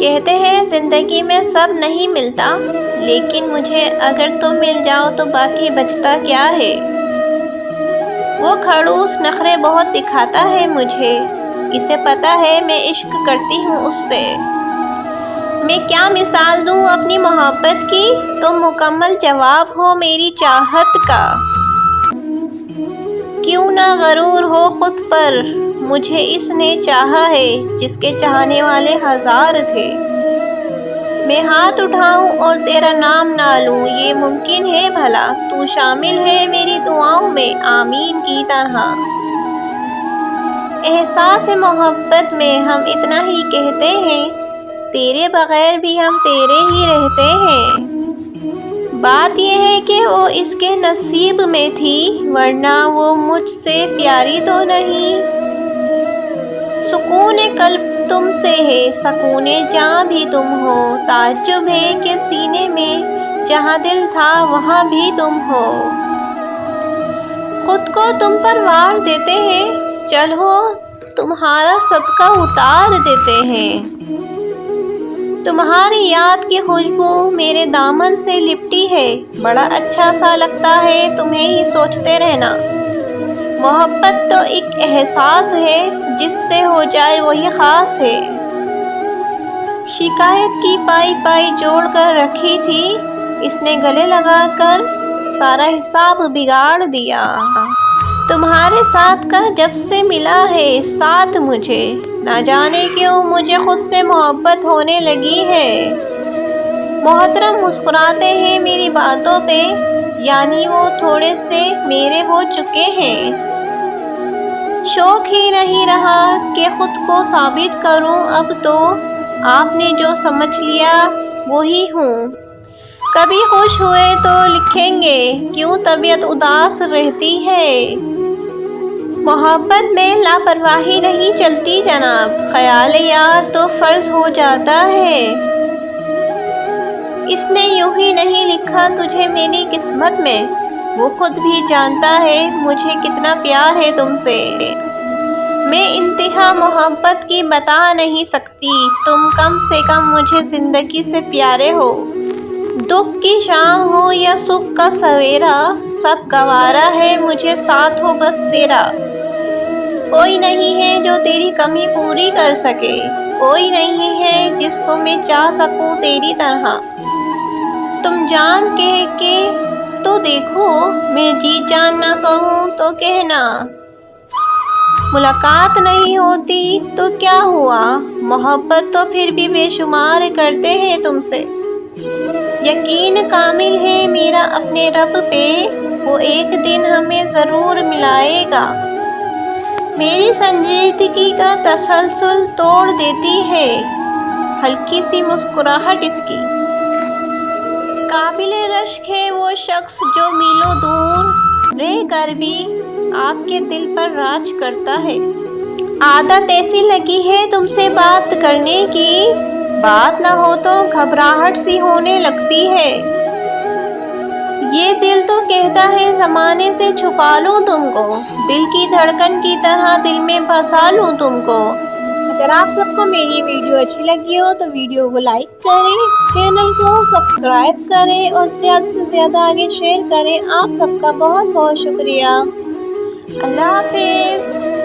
کہتے ہیں زندگی میں سب نہیں ملتا، لیکن مجھے اگر تم مل جاؤ تو باقی بچتا کیا ہے۔ وہ خڑوس نخرے بہت دکھاتا ہے مجھے، اسے پتا ہے میں عشق کرتی ہوں اس سے۔ میں کیا مثال دوں اپنی محبت کی، تم مکمل جواب ہو میری چاہت کا۔ کیوں نہ غرور ہو خود پر، مجھے اس نے چاہا ہے جس کے چاہنے والے ہزار تھے۔ میں ہاتھ اٹھاؤں اور تیرا نام نہ لوں، یہ ممکن ہے بھلا؟ تو شامل ہے میری دعاؤں میں آمین کی طرح۔ احساس محبت میں ہم اتنا ہی کہتے ہیں، تیرے بغیر بھی ہم تیرے ہی رہتے ہیں۔ بات یہ ہے کہ وہ اس کے نصیب میں تھی، ورنہ وہ مجھ سے پیاری تو نہیں۔ سکون قلب تم سے ہے، سکون جاں بھی تم ہو، تعجب ہے کہ سینے میں جہاں دل تھا وہاں بھی تم ہو۔ خود کو تم پر وار دیتے ہیں، چلو تمہارا صدقہ اتار دیتے ہیں۔ تمہاری یاد کی خوشبو میرے دامن سے لپٹی ہے، بڑا اچھا سا لگتا ہے تمہیں ہی سوچتے رہنا۔ محبت تو ایک احساس ہے، جس سے ہو جائے وہی خاص ہے۔ شکایت کی پائی پائی جوڑ کر رکھی تھی، اس نے گلے لگا کر سارا حساب بگاڑ دیا۔ تمہارے ساتھ کا جب سے ملا ہے ساتھ مجھے، نہ جانے کیوں مجھے خود سے محبت ہونے لگی ہے۔ محترم مسکراتے ہیں میری باتوں پہ، یعنی وہ تھوڑے سے میرے ہو چکے ہیں۔ شوق ہی نہیں رہا کہ خود کو ثابت کروں، اب تو آپ نے جو سمجھ لیا وہی ہوں۔ کبھی خوش ہوئے تو لکھیں گے، کیوں طبیعت اداس رہتی ہے۔ محبت میں لاپرواہی نہیں چلتی جناب، خیال یار تو فرض ہو جاتا ہے۔ اس نے یوں ہی نہیں لکھا تجھے میری قسمت میں، وہ خود بھی جانتا ہے مجھے کتنا پیار ہے تم سے۔ میں انتہا محبت کی بتا نہیں سکتی، تم کم سے کم مجھے زندگی سے پیارے ہو۔ دکھ کی شام ہو یا سکھ کا سویرا، سب گوارا ہے مجھے ساتھ ہو بس تیرا۔ کوئی نہیں ہے جو تیری کمی پوری کر سکے، کوئی نہیں ہے جس کو میں چاہ سکوں تیری طرح۔ تم جان کہہ کے تو دیکھو، میں جی جان نہ کہوں تو کہنا۔ ملاقات نہیں ہوتی تو کیا ہوا، محبت تو پھر بھی بے شمار کرتے ہیں تم سے۔ یقین کامل ہے میرا اپنے رب پہ، وہ ایک دن ہمیں ضرور ملائے گا۔ میری سنجیدگی کا تسلسل توڑ دیتی ہے ہلکی سی مسکراہٹ اس کی۔ قابل رشک ہے وہ شخص جو میلوں دور رہ کر بھی آپ کے دل پر راج کرتا ہے۔ عادت ایسی لگی ہے تم سے بات کرنے کی، بات نہ ہو تو گھبراہٹ سی ہونے لگتی ہے۔ یہ دل تو کہتا ہے زمانے سے چھپا لوں تم کو، دل کی دھڑکن کی طرح دل میں بسا لوں تم کو۔ اگر آپ سب کو میری ویڈیو اچھی لگی ہو تو ویڈیو کو لائک کریں، چینل کو سبسکرائب کریں اور زیادہ سے زیادہ آگے شیئر کریں۔ آپ سب کا بہت بہت شکریہ۔ اللہ حافظ۔